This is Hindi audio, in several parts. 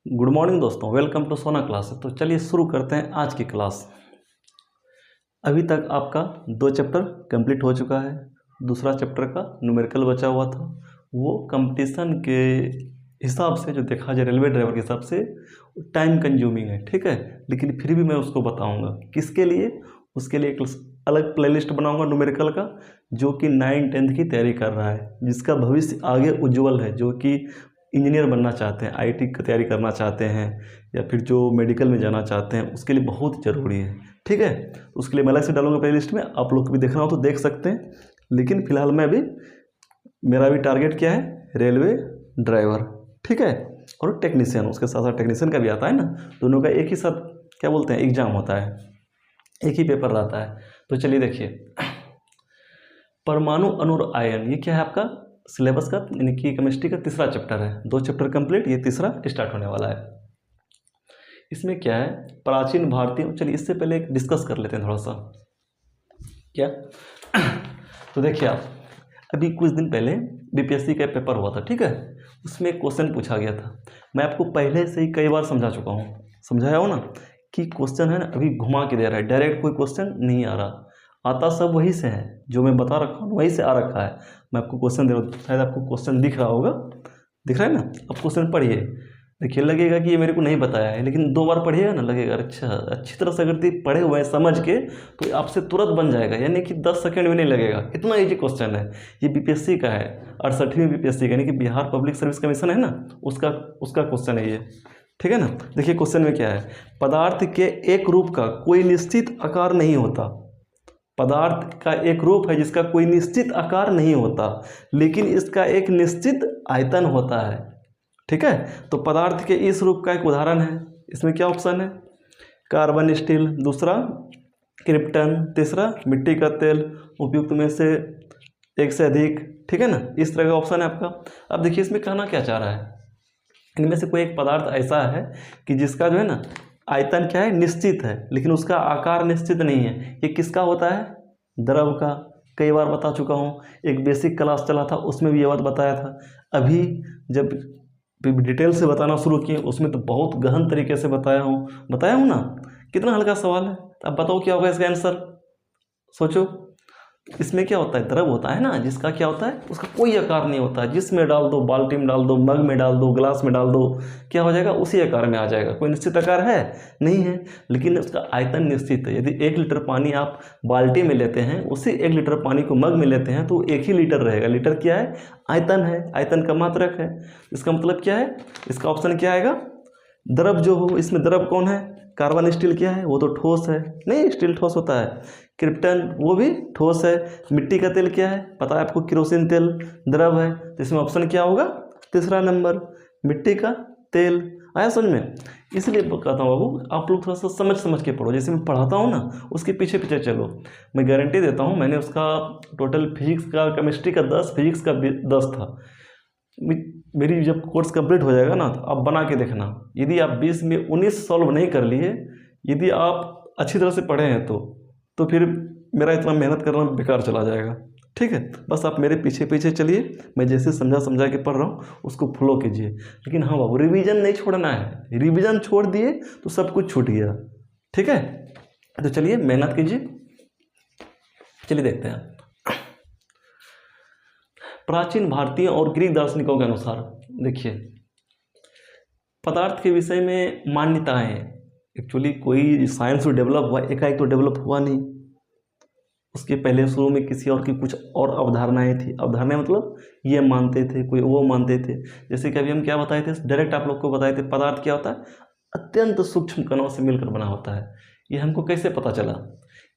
गुड मॉर्निंग दोस्तों, वेलकम टू सोना क्लास। तो चलिए शुरू करते हैं आज की क्लास। अभी तक आपका 2 चैप्टर कंप्लीट हो चुका है। दूसरा चैप्टर का न्यूमेरिकल बचा हुआ था, वो कंपटीशन के हिसाब से जो देखा जाए रेलवे ड्राइवर के हिसाब से टाइम कंज्यूमिंग है, ठीक है। लेकिन फिर भी मैं उसको बताऊंगा किसके लिए, उसके लिए एक अलग प्लेलिस्ट बनाऊंगा न्यूमेरिकल का, जो कि 9th-10th की तैयारी कर रहा है, जिसका भविष्य आगे उज्जवल है, जो कि इंजीनियर बनना चाहते हैं, आईटी की तैयारी करना चाहते हैं, या फिर जो मेडिकल में जाना चाहते हैं, उसके लिए बहुत ज़रूरी है, ठीक है। उसके लिए मैं अलग से डालूंगा प्ले लिस्ट में, आप लोग को भी देखना हो तो देख सकते हैं। लेकिन फिलहाल मैं अभी मेरा भी टारगेट क्या है, रेलवे ड्राइवर, ठीक है, और टेक्नीशियन, उसके साथ साथ टेक्नीशियन का भी आता है ना, दोनों का एक ही साथ क्या बोलते हैं एग्जाम होता है, एक ही पेपर रहता है। तो चलिए देखिए, परमाणु अणु और आयन, ये क्या है आपका सिलेबस का, यानी कि केमिस्ट्री का तीसरा चैप्टर है। 2 चैप्टर कंप्लीट, ये तीसरा स्टार्ट होने वाला है। इसमें क्या है, प्राचीन भारतीय, चलिए इससे पहले एक डिस्कस कर लेते हैं थोड़ा सा क्या। तो देखिए आप, अभी कुछ दिन पहले बीपीएससी का पेपर हुआ था, ठीक है। उसमें एक क्वेश्चन पूछा गया था, मैं आपको पहले से ही कई बार समझा चुका हूँ, समझाया हो ना, कि क्वेश्चन है ना अभी घुमा के दे रहा है, डायरेक्ट कोई क्वेश्चन नहीं आ रहा, आता सब वही से है, जो मैं बता रखा हूँ वहीं से आ रखा है। मैं आपको क्वेश्चन दे रहा हूँ, शायद आपको क्वेश्चन दिख रहा होगा, दिख रहा है ना, आप क्वेश्चन पढ़िए, देखिए लगेगा कि ये मेरे को नहीं बताया है, लेकिन 2 बार पढ़िएगा ना, लगेगा अच्छा, अच्छी तरह से अगर पढ़े हुए हैं समझ के तो आपसे तुरंत बन जाएगा, यानी कि 10 सेकंड भी नहीं लगेगा, इतना ईजी क्वेश्चन है। ये बीपीएससी का है, 68वीं बीपीएससी का, यानी कि बिहार पब्लिक सर्विस कमीशन है ना, उसका क्वेश्चन है ये, ठीक है ना। देखिए क्वेश्चन में क्या है, पदार्थ के एक रूप का कोई निश्चित आकार नहीं होता, पदार्थ का एक रूप है जिसका कोई निश्चित आकार नहीं होता, लेकिन इसका एक निश्चित आयतन होता है, ठीक है। तो पदार्थ के इस रूप का एक उदाहरण है, इसमें क्या ऑप्शन है, कार्बन स्टील, दूसरा क्रिप्टन, तीसरा मिट्टी का तेल, उपयुक्त में से एक से अधिक, ठीक है ना, इस तरह का ऑप्शन है आपका। अब देखिए इसमें कहना क्या चाह रहा है, इनमें से कोई एक पदार्थ ऐसा है कि जिसका जो है ना आयतन क्या है, निश्चित है, लेकिन उसका आकार निश्चित नहीं है। ये किसका होता है, द्रव का, कई बार बता चुका हूँ, एक बेसिक क्लास चला था उसमें भी ये बात बताया था। अभी जब डिटेल से बताना शुरू किए उसमें तो बहुत गहन तरीके से बताया हूँ ना। कितना हल्का सवाल है, अब बताओ क्या होगा इसका आंसर, सोचो। इसमें क्या होता है, द्रव होता है ना, जिसका क्या होता है, उसका कोई आकार नहीं होता, जिसमें डाल दो, बाल्टी में डाल दो, मग में डाल दो, गिलास में डाल दो, क्या हो जाएगा, उसी आकार में आ जाएगा, कोई निश्चित आकार है नहीं है, लेकिन उसका आयतन निश्चित है। यदि 1 लीटर पानी आप बाल्टी में लेते हैं, उसी 1 लीटर पानी को मग में लेते हैं तो 1 ही लीटर रहेगा। लीटर क्या है, आयतन है, आयतन का मात्रक है। इसका मतलब क्या है, इसका ऑप्शन क्या आएगा, द्रव जो हो, इसमें द्रव कौन है, कार्बन स्टील क्या है, वो तो ठोस है, नहीं स्टील ठोस होता है, क्रिप्टन वो भी ठोस है, मिट्टी का तेल क्या है, पता है आपको, केरोसिन तेल द्रव है, तो इसमें ऑप्शन क्या होगा, तीसरा नंबर मिट्टी का तेल। आया समझ में, इसलिए कहता हूँ बाबू, आप लोग थोड़ा सा समझ के पढ़ो, जैसे मैं पढ़ाता हूँ ना उसके पीछे पीछे चलो। मैं गारंटी देता हूँ, मैंने उसका टोटल फिजिक्स का, केमिस्ट्री का 10, फिजिक्स का 10 था। मेरी जब कोर्स कंप्लीट हो जाएगा ना तो आप बना के देखना, यदि आप 20 में 19 सॉल्व नहीं कर लिए, यदि आप अच्छी तरह से पढ़े हैं तो फिर मेरा इतना मेहनत करना बेकार चला जाएगा, ठीक है। बस आप मेरे पीछे पीछे चलिए, मैं जैसे समझा के पढ़ रहा हूँ उसको फॉलो कीजिए। लेकिन हाँ बाबू, रिवीजन नहीं छोड़ना है, रिवीजन छोड़ दिए तो सब कुछ छूट गया, ठीक है। तो चलिए मेहनत कीजिए, चलिए देखते हैं। प्राचीन भारतीय और ग्रीक दार्शनिकों के अनुसार, देखिए पदार्थ के विषय में मान्यताएं, एक्चुअली कोई साइंस जो डेवलप हुआ एकाएक तो डेवलप हुआ नहीं, उसके पहले शुरू में किसी और की कुछ और अवधारणाएं थी। अवधारणाएं मतलब ये मानते थे, कोई वो मानते थे। जैसे कि अभी हम क्या बताए थे, डायरेक्ट आप लोग को बताए थे, पदार्थ क्या होता है, अत्यंत सूक्ष्म कणों से मिलकर बना होता है। ये हमको कैसे पता चला,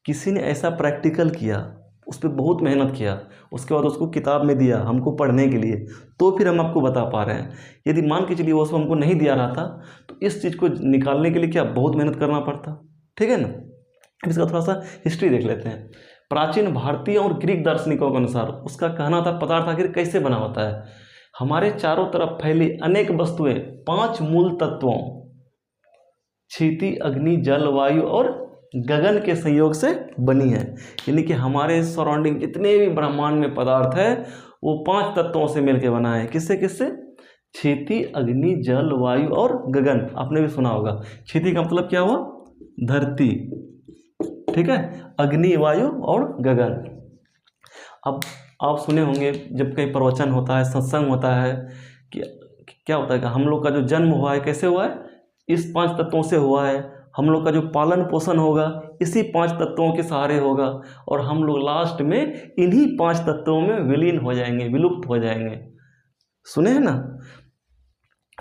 किसी ने ऐसा प्रैक्टिकल किया, उस पर बहुत मेहनत किया, उसके बाद उसको किताब में दिया हमको पढ़ने के लिए, तो फिर हम आपको बता पा रहे हैं। यदि मान के चलिए वो सब हमको नहीं दिया रहा था तो इस चीज़ को निकालने के लिए क्या बहुत मेहनत करना पड़ता, ठीक है ना। अब इसका थोड़ा सा हिस्ट्री देख लेते हैं। प्राचीन भारतीय और ग्रीक दार्शनिकों के अनुसार उसका कहना था, पदार्थ आखिर कैसे बना होता है, हमारे चारों तरफ फैली अनेक वस्तुएं 5 मूल तत्वों क्षिति, अग्नि, जल, वायु और गगन के संयोग से बनी है। यानी कि हमारे सराउंडिंग जितने भी ब्रह्मांड में पदार्थ है वो 5 तत्वों से मिलकर बना है। किससे किससे, क्षिति, अग्नि, जल, वायु और गगन। आपने भी सुना होगा। क्षिति का मतलब क्या हुआ? धरती, ठीक है, अग्नि, वायु और गगन। अब आप सुने होंगे जब कहीं प्रवचन होता है, सत्संग होता है, कि क्या होता है कि हम लोग का जो जन्म हुआ है कैसे हुआ है? इस 5 तत्वों से हुआ है। हम लोग का जो पालन पोषण होगा इसी 5 तत्वों के सहारे होगा, और हम लोग लास्ट में इन्हीं 5 तत्वों में विलीन हो जाएंगे, विलुप्त हो जाएंगे। सुने हैं ना?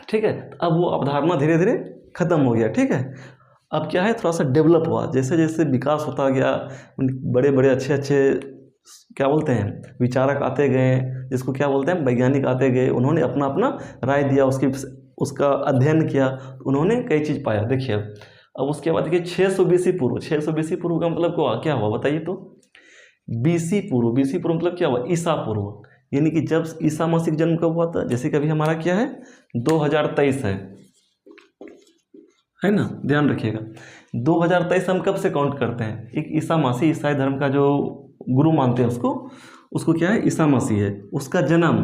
ठीक है। अब वो अवधारणा धीरे धीरे खत्म हो गया। ठीक है। अब क्या है, थोड़ा सा डेवलप हुआ, जैसे जैसे विकास होता गया, बड़े बड़े अच्छे अच्छे क्या बोलते हैं विचारक आते गए, जिसको क्या बोलते हैं वैज्ञानिक आते गए, उन्होंने अपना अपना राय दिया, उसका अध्ययन किया, उन्होंने कई चीज़ पाया। देखिए अब उसके बाद देखिए 600 BC पूर्व, 600 BC पूर्व का मतलब क्या हुआ बताइए तो? BC पूर्व, BC पूर्व मतलब क्या हुआ? ईसा पूर्व, यानी कि जब ईसा मसीह जन्म कब हुआ था? जैसे कभी हमारा क्या है 2023 है ना, ध्यान रखिएगा। 2023 हम कब से काउंट करते हैं? एक ईसा मसीह, ईसाई धर्म का जो गुरु मानते हैं उसको क्या है, ईसा मसीह है। उसका जन्म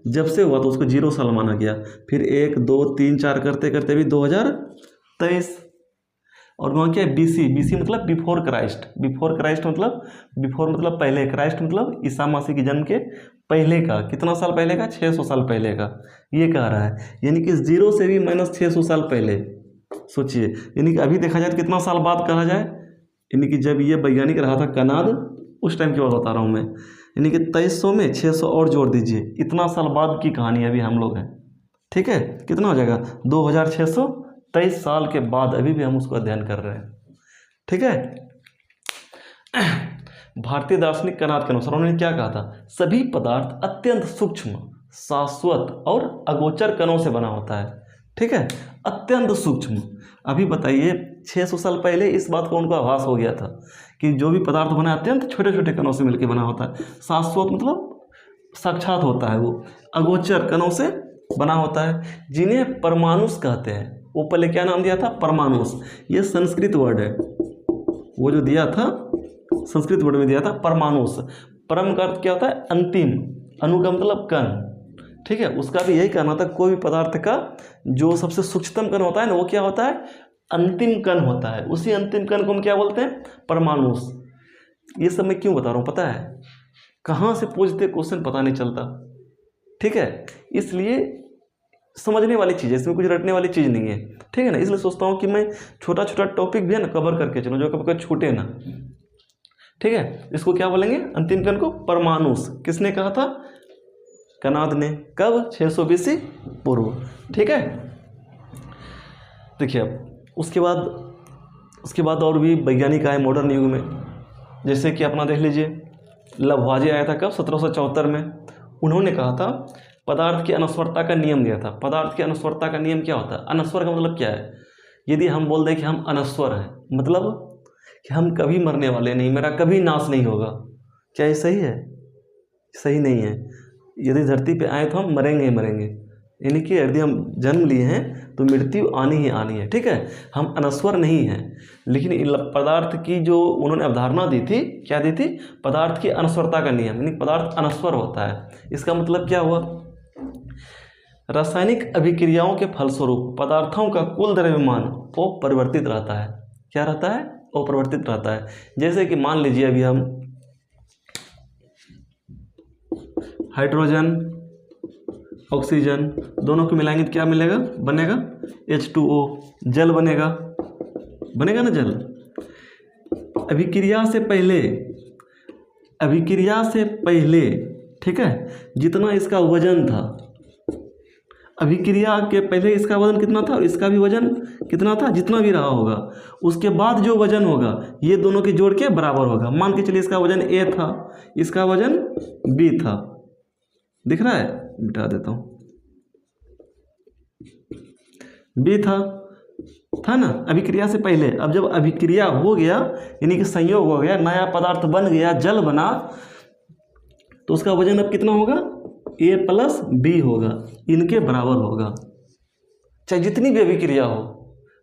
जब से हुआ तो उसको 0 साल माना गया, फिर 1 2 3 4 करते करते भी 2023। और वहाँ क्या है BC, BC मतलब बिफोर क्राइस्ट, बिफोर क्राइस्ट मतलब बिफोर मतलब पहले, क्राइस्ट मतलब ईसा मसीह के जन्म के पहले का। कितना साल पहले का? 600 साल पहले का, ये कह रहा है। यानी कि 0 से भी माइनस 600 साल पहले। सोचिए, यानी कि अभी देखा जाए तो कितना साल बाद कहा जाए, यानी कि जब ये वैज्ञानिक रहा था कनाद, उस टाइम की बात बता रहा हूँ मैं, यानी कि 2300 में 600 और जोड़ दीजिए, इतना साल बाद की कहानी अभी हम लोग हैं। ठीक है, कितना हो जाएगा? 2623 साल के बाद अभी भी हम उसको अध्ययन कर रहे हैं। ठीक है। भारतीय दार्शनिक कनाद के अनुसार उन्होंने क्या कहा था? सभी पदार्थ अत्यंत सूक्ष्म, शाश्वत और अगोचर कणों से बना होता है। ठीक है, अत्यंत सूक्ष्म। अभी बताइए 600 साल पहले इस बात को उनको आभास हो गया था कि जो भी पदार्थ बना अत्यंत छोटे छोटे कणों से मिलकर बना होता है। शाश्वत मतलब साक्षात होता है, वो अगोचर कणों से बना होता है, जिन्हें परमाणुस कहते हैं। वो पहले क्या नाम दिया था? परमाणुस। ये संस्कृत वर्ड है, वो जो दिया था संस्कृत वर्ड में दिया था परमाणुस। परम का अर्थ क्या होता है? अंतिम, अणु का मतलब कण। ठीक है, उसका भी यही कहना था, कोई भी पदार्थ का जो सबसे सूक्ष्मतम कण होता है ना, वो क्या होता है? अंतिम कण होता है। उसी अंतिम कण को हम क्या बोलते हैं? परमाणुस। ये सब मैं क्यों बता रहा हूँ पता है? कहाँ से पूछते क्वेश्चन पता नहीं चलता। ठीक है, इसलिए समझने वाली चीज़ है, इसमें कुछ रटने वाली चीज़ नहीं है। ठीक है ना, इसलिए सोचता हूँ कि मैं छोटा छोटा टॉपिक भी है ना कवर करके चलूँ, जो कभी छूटे ना। ठीक है, इसको क्या बोलेंगे? अंतिम कण को परमाणुस। किसने कहा था? कनाद ने। कब? 600 BC पूर्व। ठीक है। देखिए अब उसके बाद और भी वैज्ञानिक आए मॉडर्न युग में, जैसे कि अपना देख लीजिए लववाजे आया था कब? 1774 में। उन्होंने कहा था पदार्थ की अनस्वरता का नियम दिया था। पदार्थ की अनस्वरता का नियम क्या होता है? अनस्वर का मतलब क्या है? यदि हम बोल दें कि हम अनस्वर हैं, मतलब कि हम कभी मरने वाले नहीं, मेरा कभी नाश नहीं होगा, क्या ये सही है? सही नहीं है। यदि धरती पे आए तो हम मरेंगे ही मरेंगे, यानी कि यदि हम जन्म लिए हैं तो मृत्यु आनी ही आनी है। ठीक है, हम अनस्वर नहीं हैं। लेकिन पदार्थ की जो उन्होंने अवधारणा दी थी, क्या दी थी? पदार्थ की अनस्वरता का नियम, यानी पदार्थ अनस्वर होता है। इसका मतलब क्या हुआ? रासायनिक अभिक्रियाओं के फलस्वरूप पदार्थों का कुल द्रव्यमान वो परिवर्तित रहता है। क्या रहता है? वो परिवर्तित रहता है। जैसे कि मान लीजिए अभी हम हाइड्रोजन ऑक्सीजन दोनों को मिलाएंगे तो क्या मिलेगा? बनेगा H2O, जल बनेगा ना जल। अभिक्रिया से पहले ठीक है, जितना इसका वजन था, अभिक्रिया के पहले इसका वजन कितना था और इसका भी वजन कितना था, जितना भी रहा होगा, उसके बाद जो वजन होगा ये दोनों के जोड़ के बराबर होगा। मान के चलिए इसका वजन A था, इसका वजन B था। दिख रहा है? मिटा देता हूँ। B था ना अभिक्रिया से पहले। अब जब अभिक्रिया हो गया, यानी कि संयोग हो गया, नया पदार्थ बन गया, जल बना, तो उसका वजन अब कितना होगा? A + B होगा, इनके बराबर होगा, चाहे जितनी भी अभिक्रिया हो।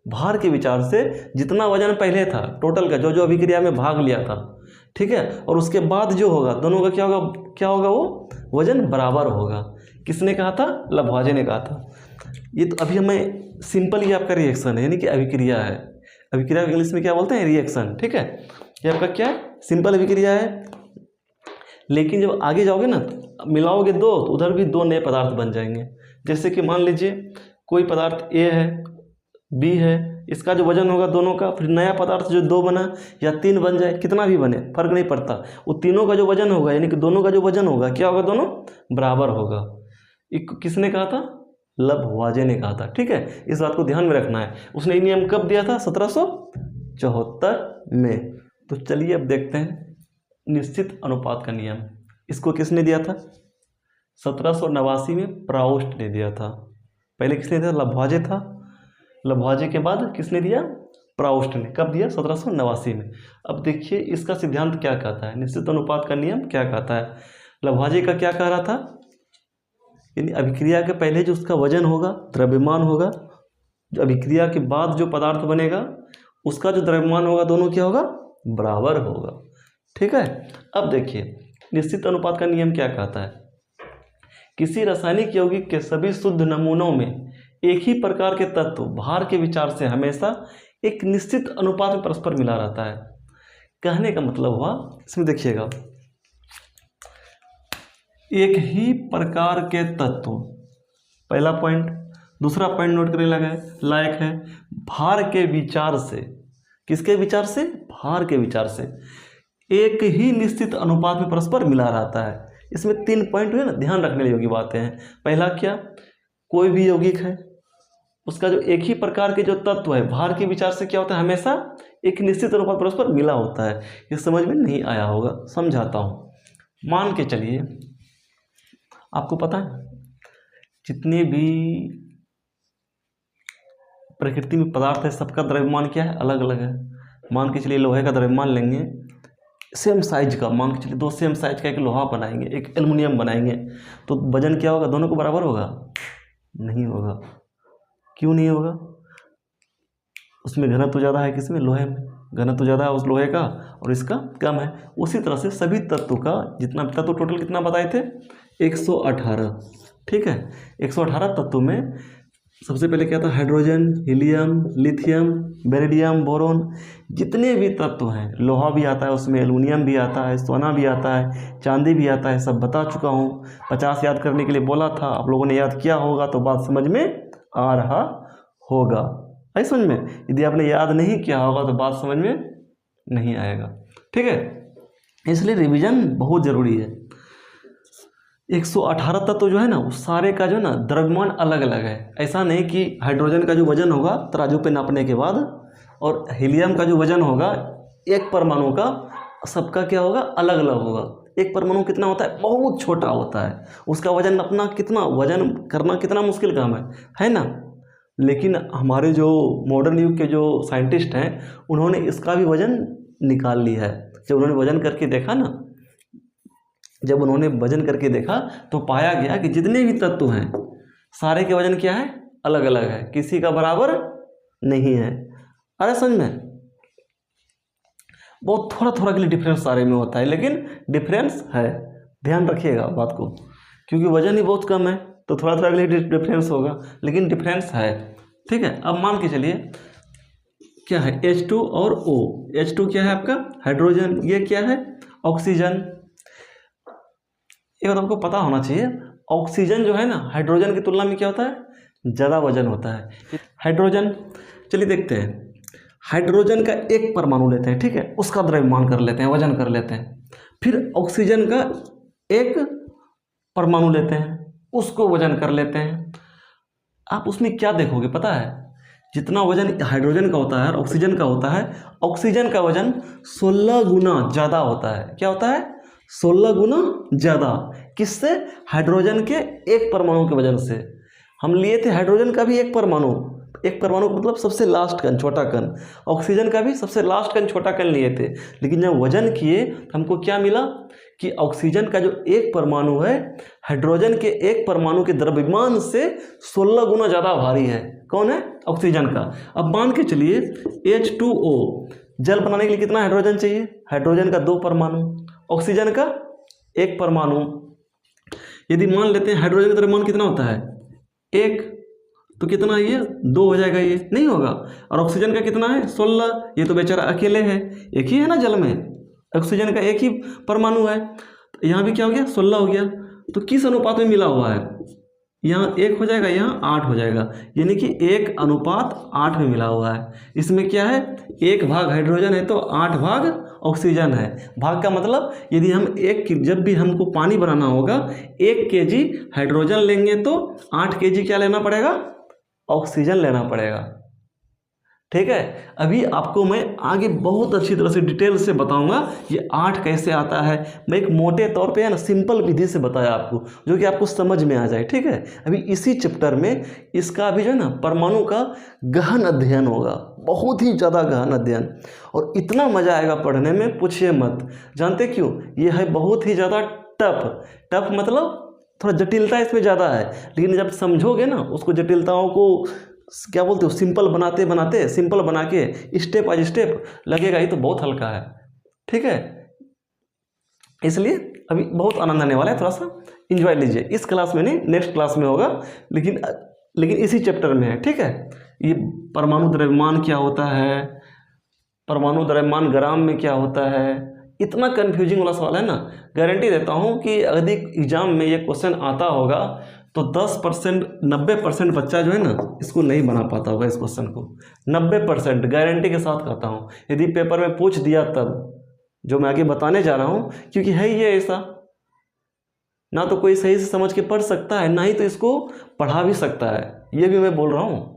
भार के विचार से जितना वजन पहले था टोटल का, जो जो अभिक्रिया में भाग लिया था, ठीक है, और उसके बाद जो होगा दोनों का क्या होगा वो वजन बराबर होगा। किसने कहा था? लभवाजे ने कहा था। ये तो अभी हमें सिंपल ये आपका रिएक्शन है, यानी कि अभिक्रिया है। अभिक्रिया इंग्लिश में क्या बोलते हैं? रिएक्शन, ठीक है। ये आपका क्या है? सिंपल अभिक्रिया है। लेकिन जब आगे जाओगे ना, मिलाओगे दो तो उधर भी दो नए पदार्थ बन जाएंगे। जैसे कि मान लीजिए कोई पदार्थ ए है, बी है, इसका जो वजन होगा दोनों का, फिर नया पदार्थ जो 2 बना या 3 बन जाए, कितना भी बने फर्क नहीं पड़ता, वो तीनों का जो वजन होगा यानी कि दोनों का जो वजन होगा क्या होगा? दोनों बराबर होगा। किसने कहा था? लभवाजे ने कहा था, ठीक है। इस बात को ध्यान में रखना है। उसने ये नियम कब दिया था? 1774 में। तो चलिए अब देखते हैं निश्चित अनुपात का नियम। इसको किसने दिया था? 1789 में प्राउस्ट ने दिया था। पहले किसने दिया? लभवाजे था। लभवाजे के बाद किसने दिया? प्राउस्ट ने। कब दिया? 1789 में। अब देखिए इसका सिद्धांत क्या कहता है, निश्चित अनुपात का नियम क्या कहता है। लभवाजे का क्या कह रहा था? यानी अभिक्रिया के पहले जो उसका वजन होगा, द्रव्यमान होगा, जो अभिक्रिया के बाद जो पदार्थ बनेगा उसका जो द्रव्यमान होगा, दोनों क्या होगा? बराबर होगा, ठीक है। अब देखिए निश्चित अनुपात का नियम क्या कहता है। किसी रासायनिक यौगिक के सभी शुद्ध नमूनों में एक ही प्रकार के तत्व भार के विचार से हमेशा एक निश्चित अनुपात में परस्पर मिला रहता है। कहने का मतलब हुआ, इसमें देखिएगा, एक ही प्रकार के तत्व, पहला पॉइंट। दूसरा पॉइंट नोट करने लायक है, भार के विचार से। किसके विचार से? भार के विचार से एक ही निश्चित अनुपात में परस्पर मिला रहता है। इसमें 3 पॉइंट हुए ना, ध्यान रखने योग्य बातें हैं। पहला क्या? कोई भी यौगिक है उसका जो एक ही प्रकार के जो तत्व है भार के विचार से क्या होता है? हमेशा एक निश्चित अनुपात परस्पर मिला होता है। ये समझ में नहीं आया होगा, समझाता हूँ। मान के चलिए, आपको पता है जितने भी प्रकृति में पदार्थ है सबका द्रव्यमान क्या है? अलग अलग है। मान के चलिए लोहे का द्रव्यमान लेंगे, सेम साइज का, मान के चलिए 2 सेम साइज का एक लोहा बनाएंगे, एक एल्युमिनियम बनाएंगे, तो वजन क्या होगा? दोनों को बराबर होगा? नहीं होगा। क्यों नहीं होगा? उसमें घनत्व ज़्यादा है, किसमें? लोहे में घनत्व ज़्यादा है उस लोहे का, और इसका कम है। उसी तरह से सभी तत्व का जितना तत्व टोटल कितना बताए थे? 118, ठीक है। 118 तत्व में सबसे पहले क्या था? Hydrogen, helium, lithium, beryllium, boron, जितने भी तत्व हैं, लोहा भी आता है उसमें, एल्युमिनियम भी आता है, सोना भी आता है, चांदी भी आता है, सब बता चुका हूँ। 50 याद करने के लिए बोला था, आप लोगों ने याद किया होगा तो बात समझ में आ रहा होगा। आई समझ में? यदि आपने याद नहीं किया होगा तो बात समझ में नहीं आएगा, ठीक है। इसलिए रिवीजन बहुत ज़रूरी है। 118 तत्व जो है ना, उस सारे का जो है ना द्रव्यमान अलग अलग है। ऐसा नहीं कि हाइड्रोजन का जो वजन होगा तराजू पे नापने के बाद, और हीलियम का जो वजन होगा एक परमाणु का, सबका क्या होगा? अलग अलग होगा। एक परमाणु कितना होता है? बहुत छोटा होता है, उसका वजन अपना कितना, वजन करना कितना मुश्किल काम है ना। लेकिन हमारे जो मॉडर्न युग के जो साइंटिस्ट हैं उन्होंने इसका भी वजन निकाल लिया है। जब उन्होंने वजन करके देखा ना, जब उन्होंने वजन करके देखा तो पाया गया कि जितने भी तत्व हैं सारे के वजन क्या है? अलग अलग है, किसी का बराबर नहीं है। अरे समझ में? बहुत थोड़ा थोड़ा के लिए डिफरेंस सारे में होता है, लेकिन डिफरेंस है, ध्यान रखिएगा बात को, क्योंकि वजन ही बहुत कम है तो थोड़ा थोड़ा के लिए डिफरेंस होगा, लेकिन डिफरेंस है, ठीक है। अब मान के चलिए क्या है? H2 और O। H2 क्या है आपका? हाइड्रोजन। ये क्या है? ऑक्सीजन। ये आपको पता होना चाहिए, ऑक्सीजन जो है ना हाइड्रोजन की तुलना में क्या होता है? ज़्यादा वजन होता है। हाइड्रोजन, चलिए देखते हैं, हाइड्रोजन का एक परमाणु लेते हैं, ठीक है, उसका द्रव्यमान कर लेते हैं, वजन कर लेते हैं। फिर ऑक्सीजन का एक परमाणु लेते हैं, उसको वजन कर लेते हैं। आप उसमें क्या देखोगे पता है? जितना वजन हाइड्रोजन का होता है और ऑक्सीजन का होता है, ऑक्सीजन का वजन 16 गुना ज़्यादा होता है। क्या होता है? 16 गुना ज़्यादा। किससे? हाइड्रोजन के एक परमाणु के वजन से। हम लिए थे हाइड्रोजन का भी एक परमाणु मतलब सबसे लास्ट कण, छोटा कण। ऑक्सीजन का भी सबसे लास्ट कण, छोटा कण लिए थे, लेकिन जब वजन किए तो हमको क्या मिला कि ऑक्सीजन का जो एक परमाणु है हाइड्रोजन के एक परमाणु के द्रव्यमान से 16 गुना ज़्यादा भारी है। कौन है? ऑक्सीजन का। अब मान के चलिए H2O जल बनाने के लिए कितना हाइड्रोजन चाहिए? हाइड्रोजन का 2 परमाणु, ऑक्सीजन का 1 परमाणु। यदि मान लेते हैं हाइड्रोजन का द्रव्यमान कितना होता है? 1, तो कितना ये 2 हो जाएगा, ये नहीं होगा। और ऑक्सीजन का कितना है? 16। ये तो बेचारा अकेले है, एक ही है ना जल में, ऑक्सीजन का 1 ही परमाणु है। यहाँ भी क्या हो गया? 16 हो गया। तो किस अनुपात में मिला हुआ है? यहाँ 1 हो जाएगा, यहाँ 8 हो जाएगा, यानी कि 1:8 में मिला हुआ है। इसमें क्या है? 1 भाग हाइड्रोजन है तो 8 भाग ऑक्सीजन है। भाग का मतलब यदि हम जब भी हमको पानी बनाना होगा 1 kg हाइड्रोजन लेंगे तो 8 kg क्या लेना पड़ेगा? ऑक्सीजन लेना पड़ेगा। ठीक है, अभी आपको मैं आगे बहुत अच्छी तरह से डिटेल से बताऊंगा ये 8 कैसे आता है। मैं एक मोटे तौर पे है ना सिंपल विधि से बताया आपको, जो कि आपको समझ में आ जाए। ठीक है, अभी इसी चैप्टर में इसका अभी जो है ना परमाणु का गहन अध्ययन होगा, बहुत ही ज़्यादा गहन अध्ययन, और इतना मज़ा आएगा पढ़ने में, पूछिए मत। जानते क्यों? ये है बहुत ही ज़्यादा टफ मतलब थोड़ा जटिलता इसमें ज़्यादा है, लेकिन जब समझोगे ना उसको, जटिलताओं को क्या बोलते हो, सिंपल बनाते बनाते, सिंपल बना के स्टेप बाय स्टेप लगेगा ये तो बहुत हल्का है। ठीक है, इसलिए अभी बहुत आनंद आने वाला है, थोड़ा सा एंजॉय लीजिए। इस क्लास में नहीं, नेक्स्ट क्लास में होगा, लेकिन इसी चैप्टर में है। ठीक है, ये परमाणु द्रव्यमान क्या होता है, परमाणु द्रव्यमान ग्राम में क्या होता है, इतना कंफ्यूजिंग वाला सवाल है ना। गारंटी देता हूँ कि यदि एग्जाम में ये क्वेश्चन आता होगा तो 10% 90% बच्चा जो है ना इसको नहीं बना पाता होगा, इस क्वेश्चन को 90% गारंटी के साथ कहता हूँ। यदि पेपर में पूछ दिया तब, जो मैं आगे बताने जा रहा हूँ, क्योंकि है ये ऐसा, ना तो कोई सही से समझ के पढ़ सकता है, ना ही तो इसको पढ़ा भी सकता है, ये भी मैं बोल रहा हूँ।